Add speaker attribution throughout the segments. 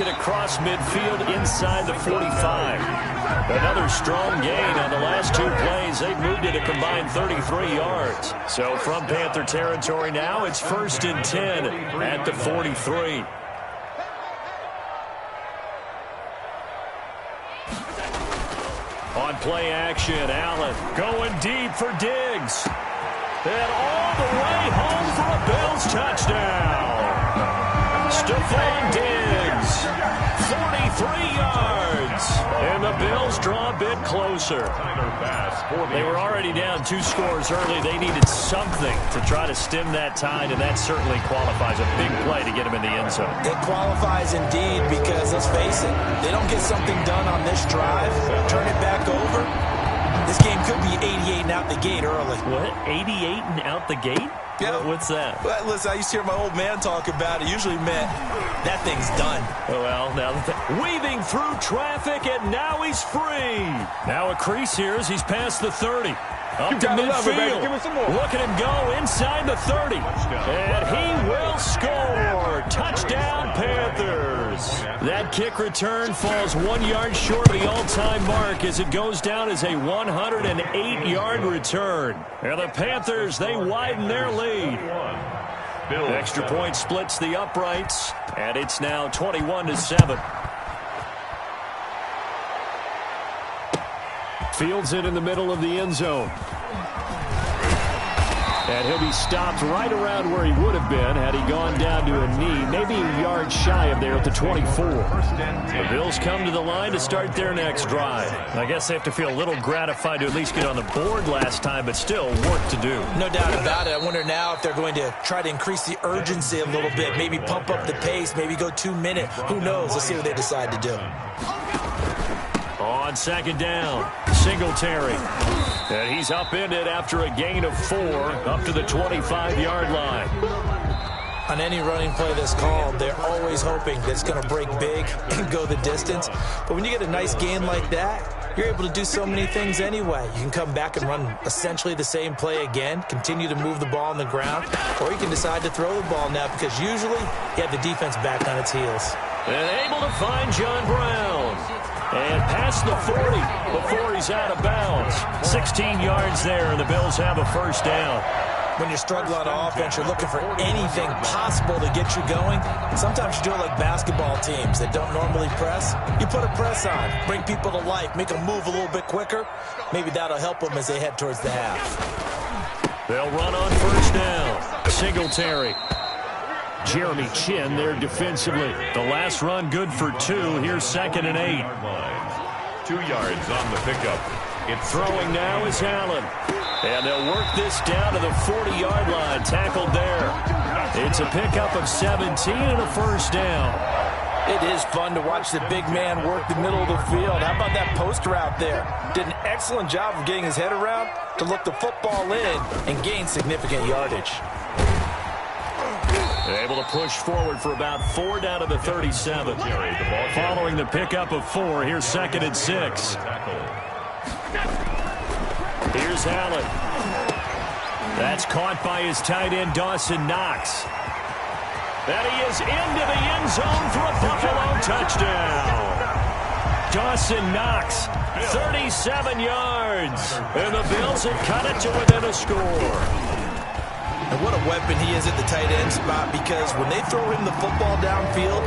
Speaker 1: Across midfield inside the 45. Another strong gain on the last two plays. They've moved it a combined 33 yards. So from Panther territory now, it's 1st and 10 at the 43. On play action, Allen going deep for Diggs. And all the way home for a Bills touchdown. Stephon Diggs, 43 yards. And the Bills draw a bit closer. They were already down 2 scores early. They needed something to try to stem that tide, and that certainly qualifies a big play to get them in the end zone.
Speaker 2: It qualifies indeed because, let's face it, they don't get something done on this drive, turn it back over. This game could be 88 and out the gate early.
Speaker 1: What? 88 and out the gate?
Speaker 2: Yeah.
Speaker 1: What's that?
Speaker 2: Well, listen, I used to hear my old man talk about it. Usually meant that thing's done.
Speaker 1: Oh, well, now weaving through traffic, and now he's free. Now a crease here as he's past the 30. Up to midfield. Look at him go inside the 30. And he will score. Touchdown, Panthers. That kick return falls 1 yard short of the all-time mark as it goes down as a 108-yard return. And the Panthers, they widen their lead. The extra point splits the uprights, and it's now 21-7. Fields it in the middle of the end zone. And he'll be stopped right around where he would have been had he gone down to a knee, maybe a yard shy of there at the 24. The Bills come to the line to start their next drive. I guess they have to feel a little gratified to at least get on the board last time, but still work to do.
Speaker 2: No doubt about it. I wonder now if they're going to try to increase the urgency a little bit, maybe pump up the pace, maybe go 2 minutes. Who knows? Let's see what they decide to do.
Speaker 1: On second down, Singletary. And he's upended after a gain of 4 up to the 25-yard line.
Speaker 2: On any running play that's called, they're always hoping that it's going to break big and go the distance. But when you get a nice gain like that, you're able to do so many things anyway. You can come back and run essentially the same play again, continue to move the ball on the ground, or you can decide to throw the ball now because usually you have the defense back on its heels.
Speaker 1: And able to find John Brown. And past the 40 before he's out of bounds. 16 yards there, and the Bills have a first down.
Speaker 2: When you're struggling on offense, you're looking for anything possible to get you going. Sometimes you do it like basketball teams that don't normally press. You put a press on, bring people to life, make them move a little bit quicker. Maybe that'll help them as they head towards the half.
Speaker 1: They'll run on first down. Singletary. Jeremy Chin there defensively. The last run good for 2. Here's 2nd and 8.
Speaker 3: 2 yards on the pickup.
Speaker 1: It's throwing now is Allen. And they'll work this down to the 40-yard line. Tackled there. It's a pickup of 17 and a first down.
Speaker 2: It is fun to watch the big man work the middle of the field. How about that post route there? Did an excellent job of getting his head around to look the football in and gain significant yardage.
Speaker 1: They're able to push forward for about 4 down to the 37. Following the pickup of 4, here's 2nd and 6. Here's Allen. That's caught by his tight end, Dawson Knox. And he is into the end zone for a Buffalo touchdown. Dawson Knox, 37 yards. And the Bills have cut it to within a score.
Speaker 2: And what a weapon he is at the tight end spot, because when they throw him the football downfield,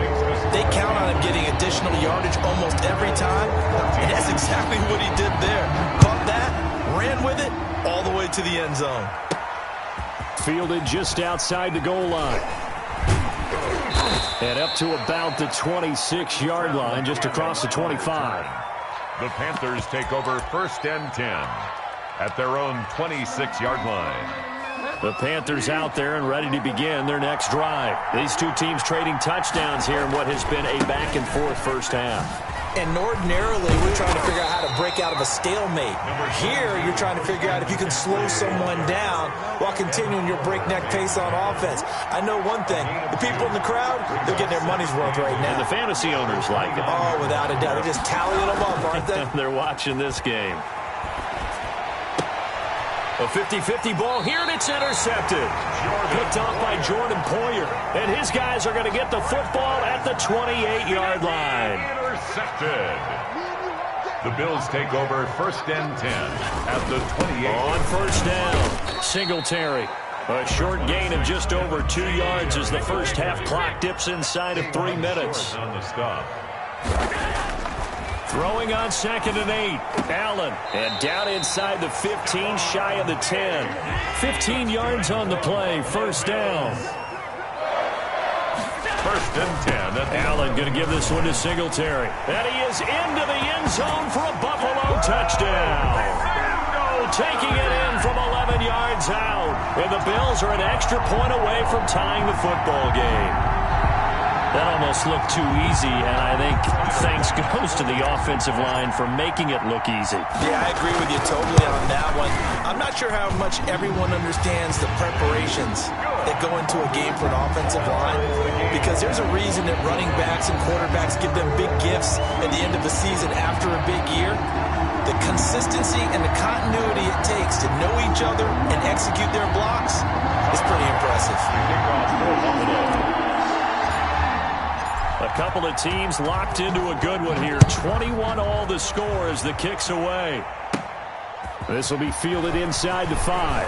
Speaker 2: they count on him getting additional yardage almost every time. And that's exactly what he did there. Caught that, ran with it, all the way to the end zone.
Speaker 1: Fielded just outside the goal line. And up to about the 26-yard line, just across the 25.
Speaker 3: The Panthers take over 1st and 10 at their own 26-yard line.
Speaker 1: The Panthers out there and ready to begin their next drive. These two teams trading touchdowns here in what has been a back-and-forth first half.
Speaker 2: And ordinarily, we're trying to figure out how to break out of a stalemate. Here, you're trying to figure out if you can slow someone down while continuing your breakneck pace on offense. I know one thing. The people in the crowd, they're getting their money's worth right now.
Speaker 1: And the fantasy owners like it.
Speaker 2: Oh, without a doubt. They're just tallying them up, aren't they?
Speaker 1: They're watching this game. A 50-50 ball here, and it's intercepted. Picked off by Jordan Poyer. And his guys are going to get the football at the 28-yard line.
Speaker 3: Intercepted. The Bills take over 1st and 10 at the 28.
Speaker 1: On first down, Singletary. A short gain of just over 2 yards as the first half clock dips inside of 3 minutes.
Speaker 3: On the stop.
Speaker 1: Throwing on 2nd and 8. Allen. And down inside the 15, shy of the 10. 15 yards on the play. First down.
Speaker 3: 1st and 10.
Speaker 1: Allen going to give this one to Singletary. And he is into the end zone for a Buffalo touchdown. Taking it in from 11 yards out. And the Bills are an extra point away from tying the football game. That almost looked too easy, and I think thanks goes to the offensive line for making it look easy.
Speaker 2: Yeah, I agree with you totally on that one. I'm not sure how much everyone understands the preparations that go into a game for an offensive line, because there's a reason that running backs and quarterbacks give them big gifts at the end of the season after a big year. The consistency and the continuity it takes to know each other and execute their blocks is pretty impressive.
Speaker 1: A couple of teams locked into a good one here. 21 all the score as the kick's away. This will be fielded inside the 5.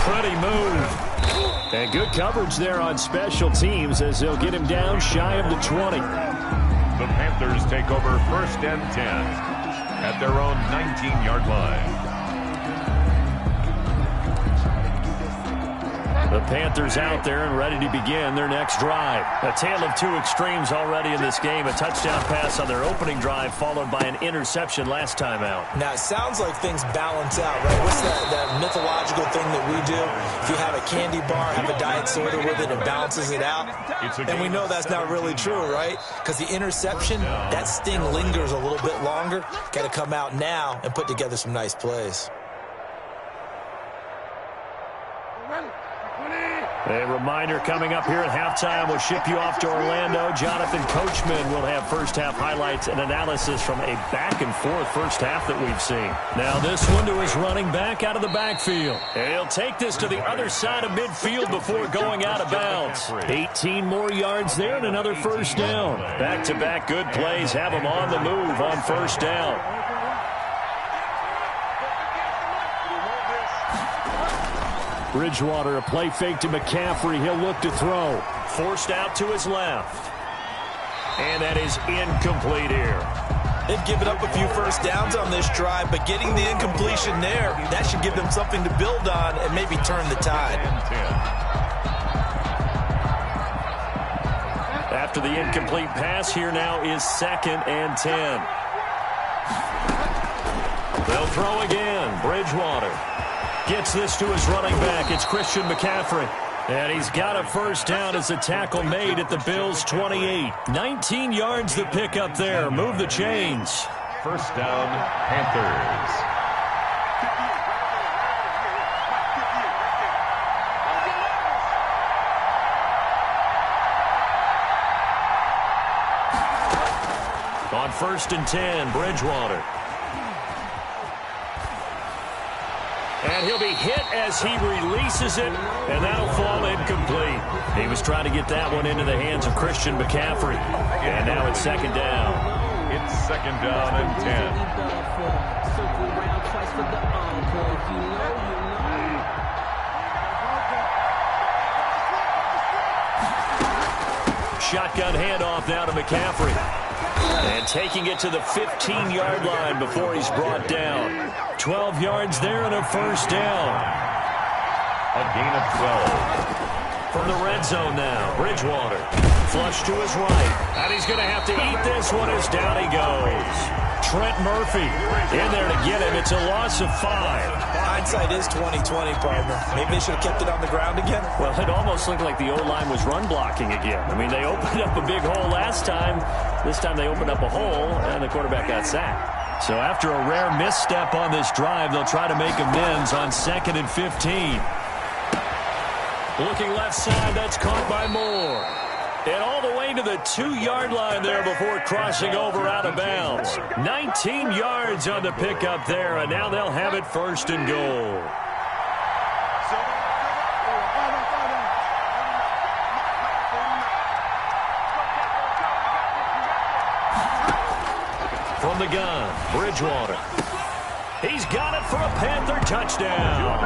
Speaker 1: Pretty move. And good coverage there on special teams as they'll get him down shy of the 20.
Speaker 3: The Panthers take over 1st and 10 at their own 19-yard line.
Speaker 1: The Panthers out there and ready to begin their next drive. A tale of 2 extremes already in this game. A touchdown pass on their opening drive followed by an interception last time out.
Speaker 2: Now, it sounds like things balance out, right? What's that mythological thing that we do? If you have a candy bar, have a diet soda with it, it balances it out. And we know that's not really true, right? Because the interception, that sting lingers a little bit longer. Got to come out now and put together some nice plays.
Speaker 1: A reminder coming up here at halftime. We'll ship you off to Orlando. Jonathan Coachman will have first half highlights and analysis from a back-and-forth first half that we've seen. Now this one to his running back out of the backfield. And he'll take this to the other side of midfield before going out of bounds. 18 more yards there and another first down. Back-to-back good plays have him on the move on first down. Bridgewater, a play fake to McCaffrey. He'll look to throw. Forced out to his left. And that is incomplete here.
Speaker 2: They've given up a few first downs on this drive, but getting the incompletion there, that should give them something to build on and maybe turn the tide.
Speaker 1: After the incomplete pass, here now is 2nd and 10. They'll throw again. Bridgewater gets this to his running back. It's Christian McCaffrey. And he's got a first down as a tackle made at the Bills' 28. 19 yards the pick up there. Move the chains.
Speaker 3: First down, Panthers.
Speaker 1: On 1st and 10, Bridgewater. And he'll be hit as he releases it, and that'll fall incomplete. He was trying to get that one into the hands of Christian McCaffrey. And now it's 2nd down.
Speaker 3: It's 2nd down and 10.
Speaker 1: Shotgun handoff now to McCaffrey. And taking it to the 15-yard line before he's brought down. 12 yards there and a first down.
Speaker 3: A gain of 12.
Speaker 1: From the red zone now, Bridgewater. Flush to his right. And he's going to have to eat this one as down he goes. Trent Murphy in there to get him. It's a loss of 5.
Speaker 2: Hindsight is 20/20, partner. Maybe they should have kept it on the ground again.
Speaker 1: Well, it almost looked like the O-line was run blocking again. I mean, they opened up a big hole last time. This time they opened up a hole, and the quarterback got sacked. So after a rare misstep on this drive, they'll try to make amends on 2nd and 15. Looking left side, that's caught by Moore. And all the way to the 2-yard line there before crossing over out of bounds. 19 yards on the pickup there, and now they'll have it 1st and goal. From the gun, Bridgewater. He's got it for a Panther touchdown.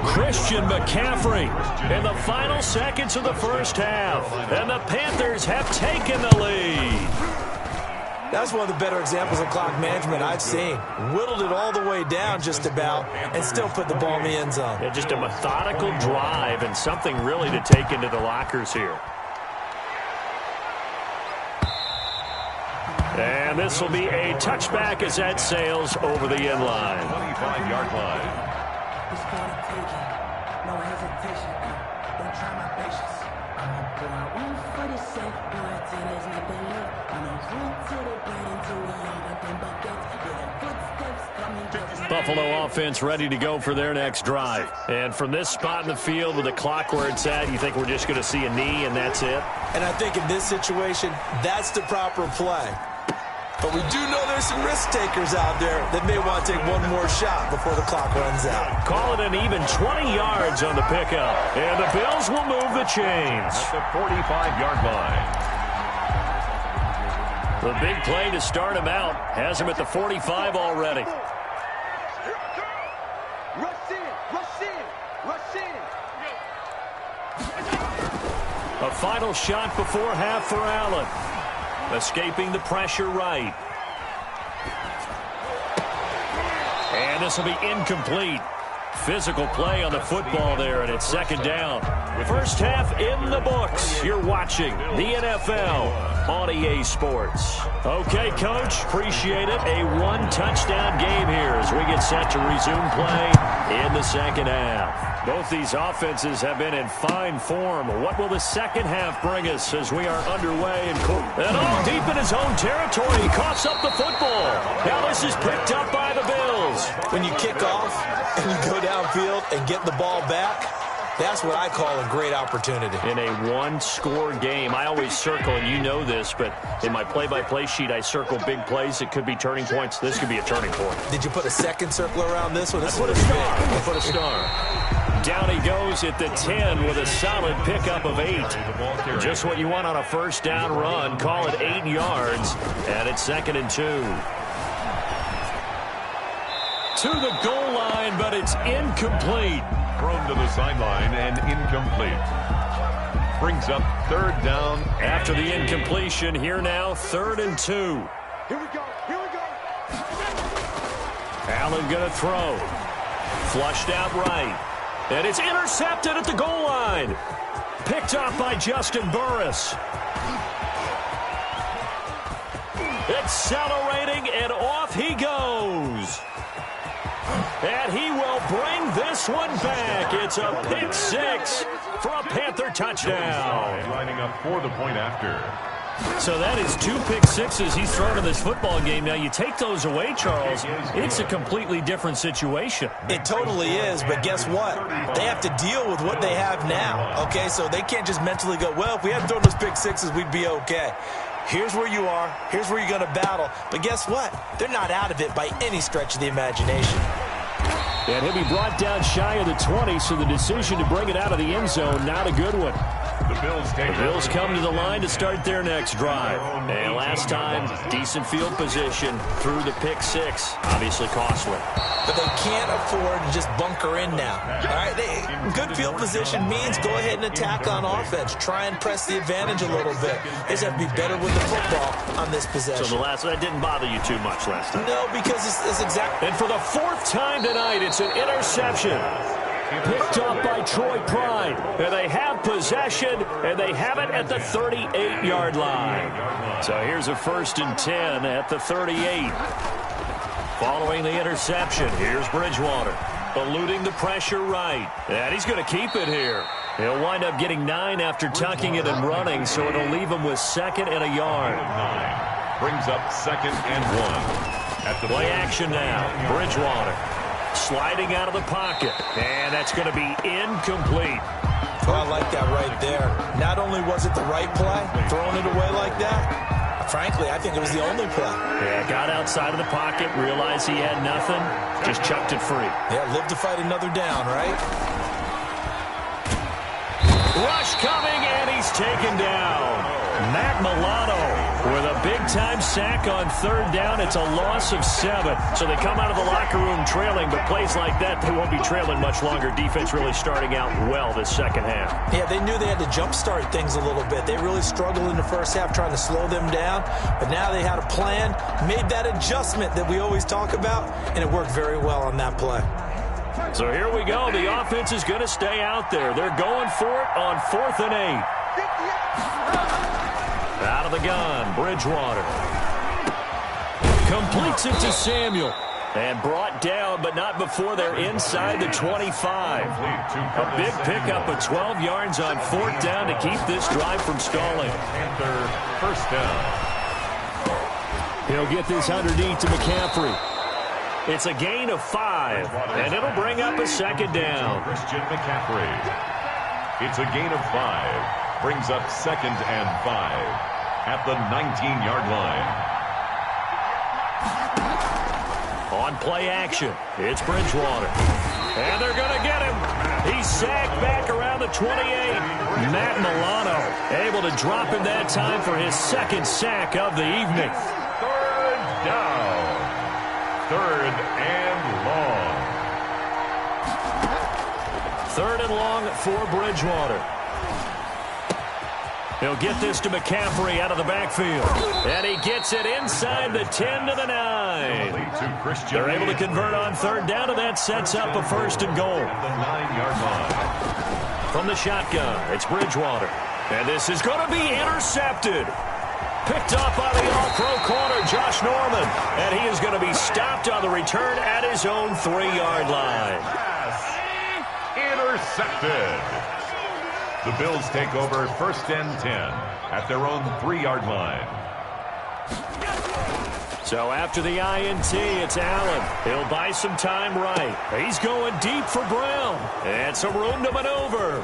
Speaker 1: Christian McCaffrey in the final seconds of the first half. And the Panthers have taken the lead.
Speaker 2: That's one of the better examples of clock management I've seen. Whittled it all the way down just about and still put the ball in the end zone.
Speaker 1: Yeah, just a methodical drive and something really to take into the lockers here. And this will be a touchback as that sails over the end line.
Speaker 3: 25-yard line.
Speaker 4: It's gonna take it. No hesitation. Don't try my patience. I'm a boy. One for the safe. Boy, till there's nothing left. I'm a root to the bread until we all got them buckets. Yeah, the footsteps coming just
Speaker 1: Buffalo offense ready to go for their next drive. And from this spot in the field with the clock where it's at, you think we're just going to see a knee and that's it?
Speaker 2: And I think in this situation, that's the proper play. But we do know there's some risk takers out there that may want to take one more shot before the clock runs out.
Speaker 1: Call it an even 20 yards on the pickup. And the Bills will move the chains.
Speaker 3: At the 45-yard line.
Speaker 1: The big play to start him out has him at the 45 already.
Speaker 5: Rush in, rush in, rush in.
Speaker 1: A final shot before half for Allen. Escaping the pressure right. And this will be incomplete. Physical play on the football there, and it's 2nd down. First half in the books. You're watching the NFL on EA Sports. Okay, Coach, appreciate it. A 1-touchdown game here as we get set to resume play in the 2nd half. Both these offenses have been in fine form. What will the 2nd half bring us as we are underway? And all deep in his own territory, he coughs up the football. Now this is picked up by the Bills.
Speaker 2: When you kick off and you go downfield and get the ball back, that's what I call a great opportunity.
Speaker 1: In a 1-score game, I always circle, and you know this, but in my play-by-play sheet, I circle big plays. It could be turning points. This could be a turning point.
Speaker 2: Did you put a second circle around this one?
Speaker 1: I put a star. I put a star. Down he goes at the 10 with a solid pickup of 8. Just what you want on a first down run. Call it 8 yards, and it's 2nd and 2. To the goal line, but it's incomplete.
Speaker 3: Thrown to the sideline and incomplete. Brings up 3rd down.
Speaker 1: After the incompletion, here now, 3rd and 2.
Speaker 5: Here we go, here we go.
Speaker 1: Allen going to throw. Flushed out right. And it's intercepted at the goal line. Picked off by Justin Burris. Accelerating, and off he goes. And he will bring this one back. It's a pick 6 for a Panther touchdown.
Speaker 3: Lining up for the point after.
Speaker 1: So that is 2 pick 6s he's thrown in this football game. Now, you take those away, Charles, it's a completely different situation.
Speaker 2: It totally is, but guess what? They have to deal with what they have now, okay? So they can't just mentally go, well, if we hadn't thrown those pick 6s, we'd be okay. Here's where you are. Here's where you're going to battle. But guess what? They're not out of it by any stretch of the imagination.
Speaker 1: And he'll be brought down shy of the 20, so the decision to bring it out of the end zone, not a good one.
Speaker 3: The
Speaker 1: Bills come to the line to start their next drive. And last time, decent field position through the pick 6. Obviously costly.
Speaker 2: But they can't afford to just bunker in now. All right, good field position means go ahead and attack on offense. Try and press the advantage a little bit. They just have to be better with the football on this possession.
Speaker 1: So that didn't bother you too much last time?
Speaker 2: No, because it's exactly.
Speaker 1: And for the 4th time tonight, it's an interception. Picked up by Troy Pride. And they have possession, and they have it at the 38-yard line. So here's a 1st and 10 at the 38. Following the interception, here's Bridgewater. Eluding the pressure right. And he's going to keep it here. He'll wind up getting 9 after tucking it and running, so it'll leave him with 2nd and a yard.
Speaker 3: 9. Brings up 2nd and 1. At the
Speaker 1: play action now. Bridgewater. Sliding out of the pocket. And that's going to be incomplete.
Speaker 2: Well, I like that right there. Not only was it the right play, throwing it away like that, frankly, I think it was the only play.
Speaker 1: Yeah, got outside of the pocket, realized he had nothing, just chucked it free.
Speaker 2: Yeah, live to fight another down, right?
Speaker 1: Rush coming, and he's taken down. Matt Milano with a big-time sack on third down. It's a loss of 7. So they come out of the locker room trailing, but plays like that, they won't be trailing much longer. Defense really starting out well this second half.
Speaker 2: Yeah, they knew they had to jumpstart things a little bit. They really struggled in the first half trying to slow them down, but now they had a plan, made that adjustment that we always talk about, and it worked very well on that play.
Speaker 1: So here we go. The offense is going to stay out there. They're going for it on 4th and 8. Out of the gun, Bridgewater. Completes it to Samuel. And brought down, but not before they're inside the 25. A big pickup of 12 yards on 4th down to keep this drive from stalling.
Speaker 3: Panther first down.
Speaker 1: He'll get this underneath to McCaffrey. It's a gain of 5, and it'll bring up a second down.
Speaker 3: Christian McCaffrey. It's a gain of 5. Brings up 2nd and 5 at the 19-yard line.
Speaker 1: On play action, it's Bridgewater. And they're going to get him. He's sacked back around the 28. Matt Milano able to drop him that time for his 2nd sack of the evening.
Speaker 3: 3rd down. 3rd and long.
Speaker 1: 3rd and long for Bridgewater. He'll get this to McCaffrey out of the backfield. And he gets it inside the 10 to the 9. They're able to convert on 3rd down, and that sets up a 1st and goal.
Speaker 3: The 9-yard line.
Speaker 1: From the shotgun, it's Bridgewater. And this is going to be intercepted. Picked up by the all-pro corner, Josh Norman. And he is going to be stopped on the return at his own 3-yard line.
Speaker 3: Pass intercepted. The Bills take over 1st and 10 at their own 3-yard line.
Speaker 1: So after the INT, it's Allen. He'll buy some time right. He's going deep for Brown. And some room to maneuver.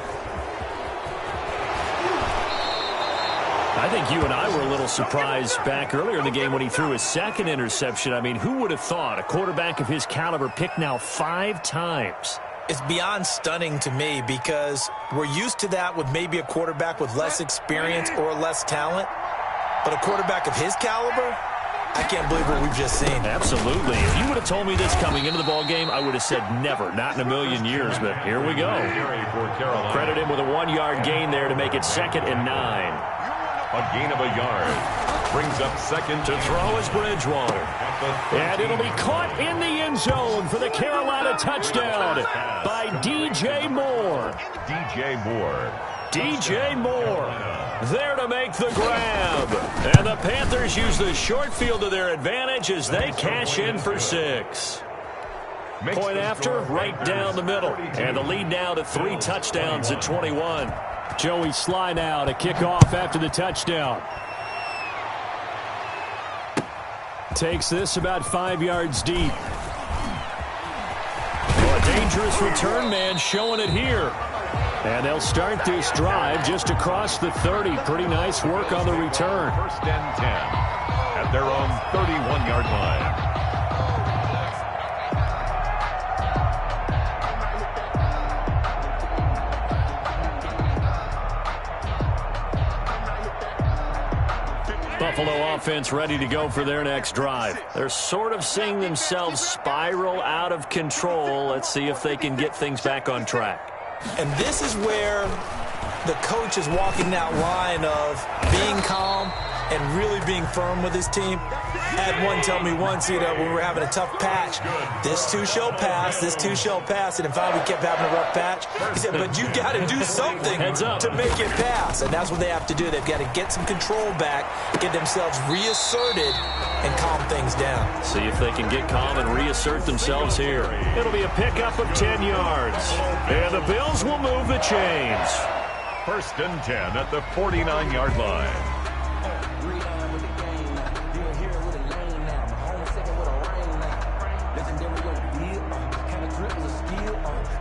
Speaker 1: I think you and I were a little surprised back earlier in the game when he threw his 2nd interception. I mean, who would have thought a quarterback of his caliber picked now 5 times?
Speaker 2: It's beyond stunning to me because we're used to that with maybe a quarterback with less experience or less talent. But a quarterback of his caliber, I can't believe what we've just seen.
Speaker 1: Absolutely. If you would have told me this coming into the ballgame, I would have said never, not in a million years. But here we go. Credit him with a 1-yard gain there to make it 2nd and 9.
Speaker 3: A gain of a yard. Brings up 2nd
Speaker 1: to throw is Bridgewater. And it'll be caught in the end zone for the Carolina touchdown by DJ Moore. DJ Moore there to make the grab. And the Panthers use the short field to their advantage as they cash in for 6. Point after, right down the middle. And the lead now to 3 touchdowns at 21. Joey Sly now to kick off after the touchdown. Takes this about 5 yards deep. Well, a dangerous return man showing it here. And they'll start this drive just across the 30. Pretty nice work on the return.
Speaker 3: 1st and 10 at their own 31-yard line.
Speaker 1: Buffalo offense ready to go for their next drive. They're sort of seeing themselves spiral out of control. Let's see if they can get things back on track.
Speaker 2: And this is where the coach is walking that line of being calm and really being firm with his team. I had one tell me once, when we were having a tough patch, this too shall pass, this too shall pass. And in fact, we kept having a rough patch. He said, but you got to do something to make it pass. And that's what they have to do. They've got to get some control back, get themselves reasserted, and calm things down.
Speaker 1: See if they can get calm and reassert themselves here. It'll be a pickup of 10 yards. And the Bills will move the chains.
Speaker 3: 1st and 10 at the 49-yard line.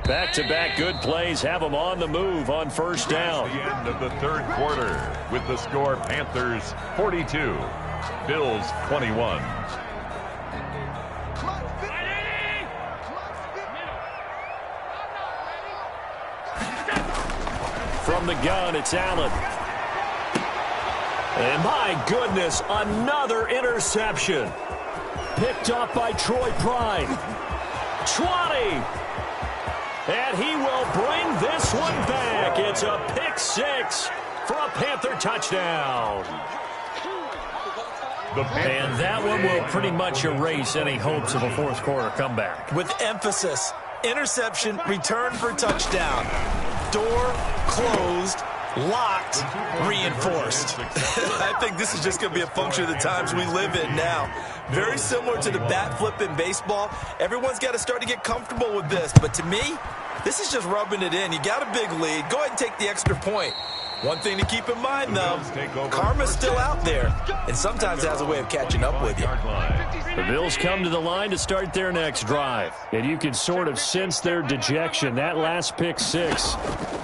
Speaker 1: Back-to-back good plays have them on the move on first down.
Speaker 3: The end of the third quarter with the score Panthers 42, Bills 21.
Speaker 1: From the gun, it's Allen. And my goodness, another interception. Picked up by Troy Pride. 20. And he will bring this one back. It's a pick six for a Panther touchdown. And that one will pretty much erase any hopes of a fourth quarter comeback.
Speaker 2: With emphasis, interception, return for touchdown. Door closed, locked, reinforced. I think this is just going to be a function of the times we live in now. Very similar to the bat flip in baseball. Everyone's got to start to get comfortable with this. But to me, this is just rubbing it in. You got a big lead. Go ahead and take the extra point. One thing to keep in mind, though, karma's still out there, and sometimes has a way of catching up with you.
Speaker 1: The Bills come to the line to start their next drive, and you can sort of sense their dejection. That last pick six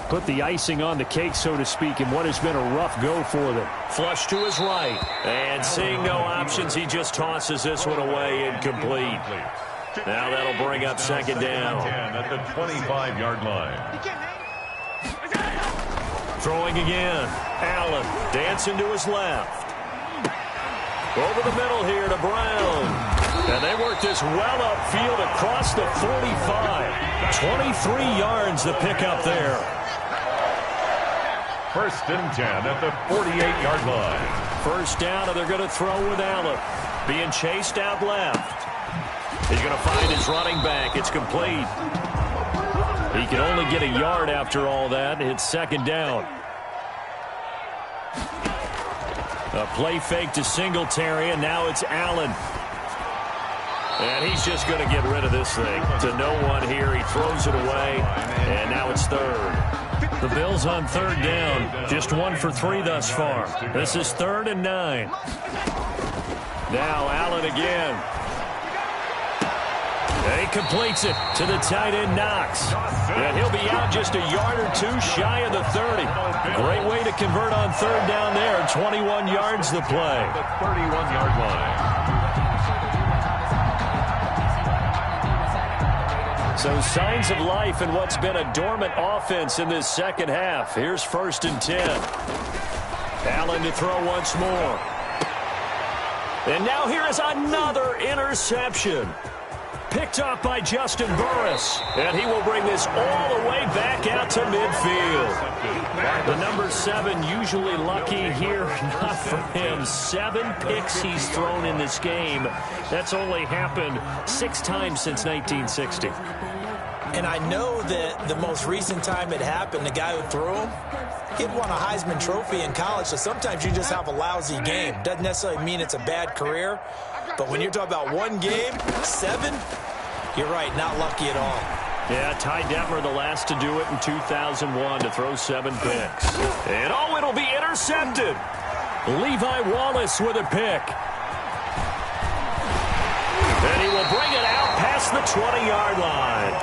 Speaker 1: put the icing on the cake, so to speak, in what has been a rough go for them. Flush to his right, and seeing no options, he just tosses this one away incomplete. Now that'll bring up second down.
Speaker 3: At the 25-yard line.
Speaker 1: Throwing again. Allen dancing to his left. Over the middle here to Brown. And they work this well upfield across the 45. 23 yards the pickup there.
Speaker 3: First and 10 at the 48-yard line.
Speaker 1: First down, and they're going to throw with Allen. Being chased out left. He's going to find his running back. It's complete. He can only get a yard after all that. It's second down. A play fake to Singletary, and now it's Allen. And he's just going to get rid of this thing to no one here. He throws it away, and now it's third. The Bills on third down, just 1 for 3 thus far. This is 3rd and 9. Now Allen again. And he completes it to the tight end, Knox. And he'll be out just a yard or two shy of the 30. Great way to convert on third down there. 21 yards the play.
Speaker 3: The 31-yard line.
Speaker 1: So signs of life in what's been a dormant offense in this second half. Here's 1st and 10. Allen to throw once more. And now here is another interception. Picked up by Justin Burris. And he will bring this all the way back out to midfield. The number 7 usually lucky here. Not for him. 7 picks he's thrown in this game. That's only happened 6 times since 1960.
Speaker 2: And I know that the most recent time it happened, the guy who threw him, he'd won a Heisman Trophy in college, so sometimes you just have a lousy game. Doesn't necessarily mean it's a bad career, but when you're talking about one game, 7, you're right, not lucky at all.
Speaker 1: Yeah, Ty Detmer, the last to do it in 2001, to throw 7 picks. And oh, it'll be intercepted. Levi Wallace with a pick. And he will bring it out past the 20-yard line.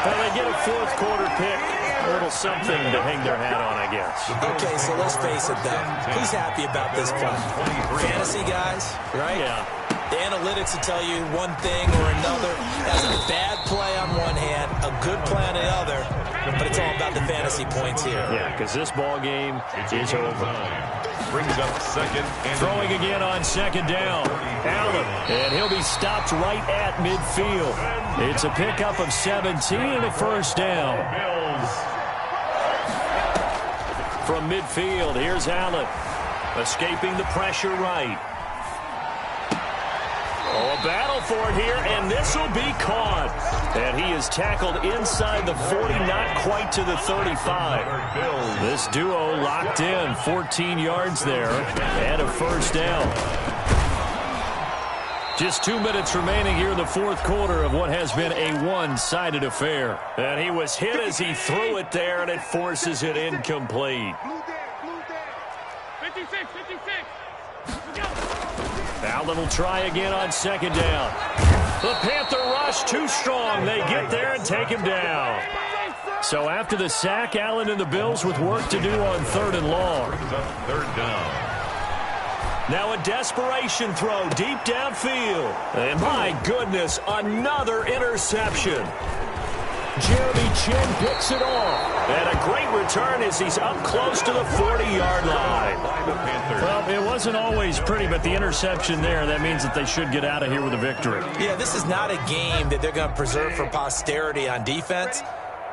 Speaker 1: And they get a fourth quarter pick. A little something to hang their hat on, I guess.
Speaker 2: Okay, so let's face it, though. Who's happy about this play? Fantasy guys, right?
Speaker 1: Yeah.
Speaker 2: The analytics will tell you one thing or another. That's a bad play on one hand, a good play on the other, but it's all about the fantasy points here.
Speaker 1: Yeah, because this ball game is over.
Speaker 3: Brings up second. And
Speaker 1: throwing again on second down. Allen, and he'll be stopped right at midfield. It's a pickup of 17 and a first down. From midfield, here's Allen. Escaping the pressure right. Oh, a battle for it here, and this will be caught. And he is tackled inside the 40, not quite to the 35. This duo locked in, 14 yards there, and a first down. Just 2 minutes remaining here in the fourth quarter of what has been a one-sided affair. And he was hit as he threw it there, and it forces it incomplete.
Speaker 5: 56.
Speaker 1: Allen will try again on second down. The Panther rush too strong. They get there and take him down. So after the sack, Allen and the Bills with work to do on 3rd and long.
Speaker 3: Third down.
Speaker 1: Now a desperation throw deep downfield. And my goodness, another interception. Jeremy Chin picks it off. And a great return as he's up close to the 40-yard line. Well, it wasn't always pretty, but the interception there, that means that they should get out of here with a victory.
Speaker 2: Yeah, this is not a game that they're going to preserve for posterity on defense.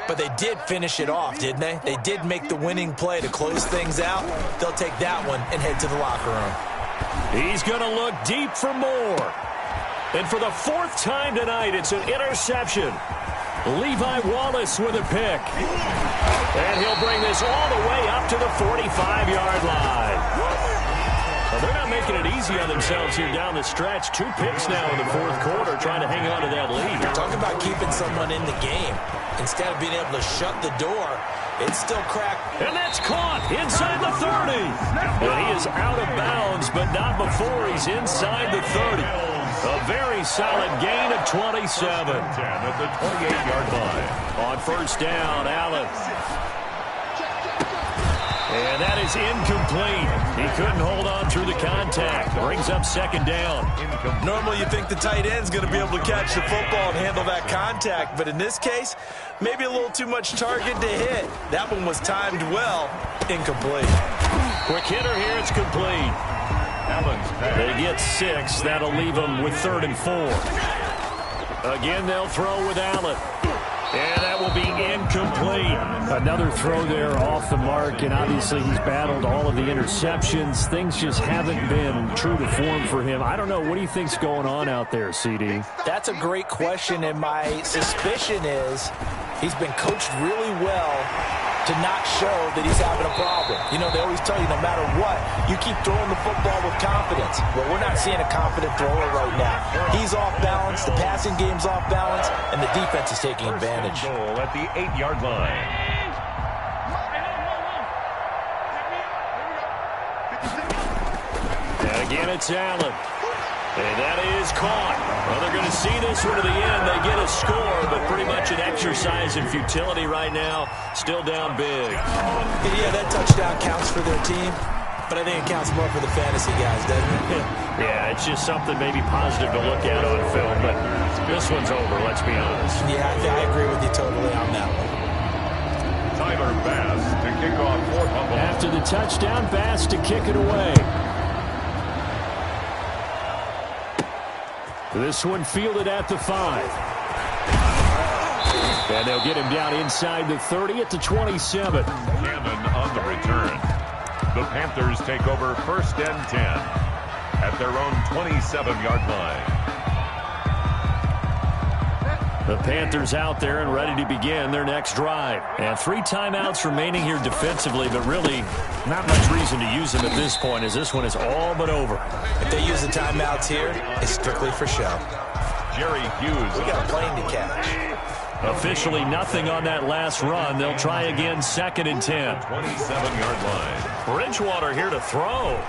Speaker 2: But they did finish it off, didn't they? They did make the winning play to close things out. They'll take that one and head to the locker room.
Speaker 1: He's going to look deep for more. And for the 4th time tonight, it's an interception. Levi Wallace with a pick. And he'll bring this all the way up to the 45-yard line. Well, they're not making it easy on themselves here down the stretch. 2 picks now in the 4th quarter, trying to hang on to that lead.
Speaker 2: Talk about keeping someone in the game. Instead of being able to shut the door, it's still cracked.
Speaker 1: And that's caught inside the 30. And he is out of bounds, but not before he's inside the 30. A very solid gain of 27.
Speaker 3: At the 28-yard line.
Speaker 1: On 1st down, Allen. And that is incomplete. He couldn't hold on through the contact. Brings up 2nd down.
Speaker 2: Normally you think the tight end's going to be able to catch the football and handle that contact, but in this case, maybe a little too much target to hit. That one was timed well. Incomplete.
Speaker 1: Quick hitter here. It's complete. They get 6. That'll leave them with 3rd and 4. Again, they'll throw with Allen. And that will be incomplete. Another throw there off the mark, and obviously he's battled all of the interceptions. Things just haven't been true to form for him. I don't know. What do you think's going on out there, CD?
Speaker 2: That's a great question, and my suspicion is he's been coached really well to not show that he's having a problem. You know, they always tell you no matter what, you keep throwing the football with confidence. Well, we're not seeing a confident thrower right now. He's off balance, the passing game's off balance, and the defense is taking advantage.
Speaker 3: Goal at the 8-yard line.
Speaker 1: And again, it's Allen. And that is caught. Well, they're going to see this one to the end. They get a score, but pretty much an exercise in futility right now. Still down big.
Speaker 2: Yeah, that touchdown counts for their team, but I think it counts more for the fantasy guys, doesn't it?
Speaker 1: Yeah, it's just something maybe positive to look at on film, but this one's over, let's be honest.
Speaker 2: Yeah, I agree with you totally on that one.
Speaker 3: Tyler Bass to kick off for Buffalo.
Speaker 1: After the touchdown, Bass to kick it away. This one fielded at the 5. And they'll get him down inside the 30 at the 27.
Speaker 3: Cannon on the return. The Panthers take over 1st and 10 at their own 27-yard line.
Speaker 1: The Panthers out there and ready to begin their next drive. And 3 timeouts remaining here defensively, but really not much reason to use them at this point as this one is all but over.
Speaker 2: If they use the timeouts here, it's strictly for show.
Speaker 3: Jerry Hughes.
Speaker 2: We got a plane to catch.
Speaker 1: Officially nothing on that last run. They'll try again 2nd and 10.
Speaker 3: 27-yard line.
Speaker 1: Bridgewater here to throw.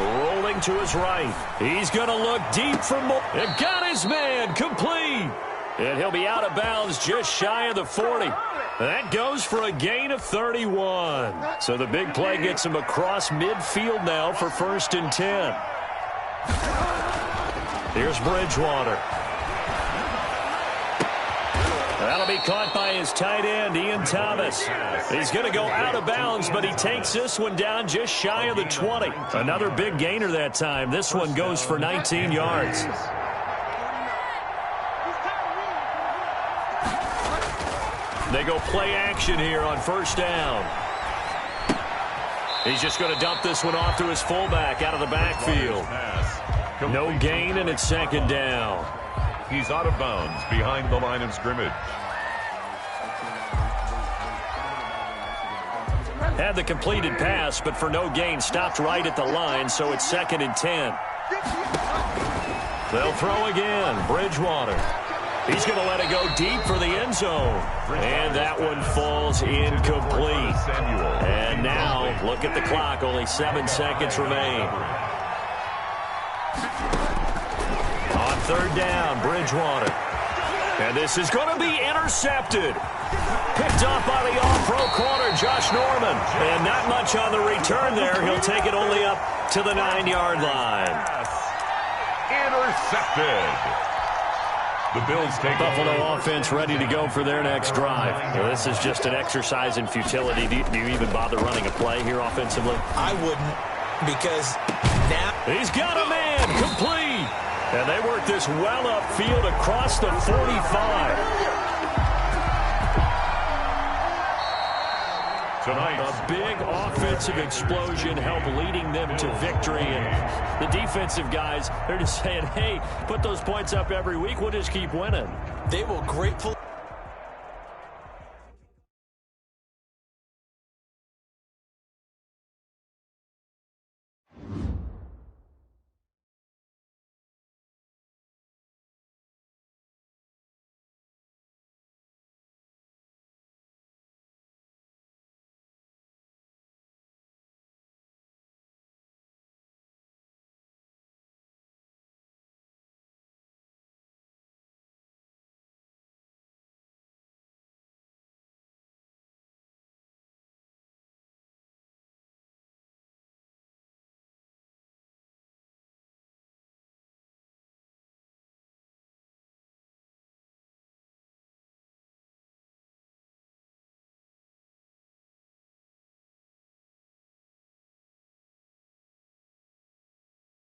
Speaker 1: Rolling to his right. He's going to look deep for more. And got his man complete. And he'll be out of bounds just shy of the 40. That goes for a gain of 31. So the big play gets him across midfield now for 1st and 10. Here's Bridgewater. That'll be caught by his tight end, Ian Thomas. He's going to go out of bounds, but he takes this one down just shy of the 20. Another big gainer that time. This one goes for 19 yards. They go play action here on 1st down. He's just going to dump this one off to his fullback out of the backfield. No gain, and it's 2nd down.
Speaker 3: He's out of bounds behind the line of scrimmage.
Speaker 1: Had the completed pass, but for no gain, stopped right at the line, so it's 2nd and 10. They'll throw again. Bridgewater. He's going to let it go deep for the end zone. And that one falls incomplete. And now, look at the clock. Only 7 seconds remain. On third down, Bridgewater. And this is going to be intercepted. Picked off by the all-pro corner, Josh Norman. And not much on the return there. He'll take it only up to the 9-yard line.
Speaker 3: Intercepted. The Bills take
Speaker 1: Buffalo offense ready to go for their next drive. Well, this is just an exercise in futility. Do you even bother running a play here offensively?
Speaker 2: I wouldn't, because now
Speaker 1: he's got a man complete. And they work this well upfield across the 45.
Speaker 3: Tonight,
Speaker 1: a big offensive explosion helped leading them to victory. And the defensive guys, they're just saying, hey, put those points up every week. We'll just keep winning.
Speaker 2: they will gratefully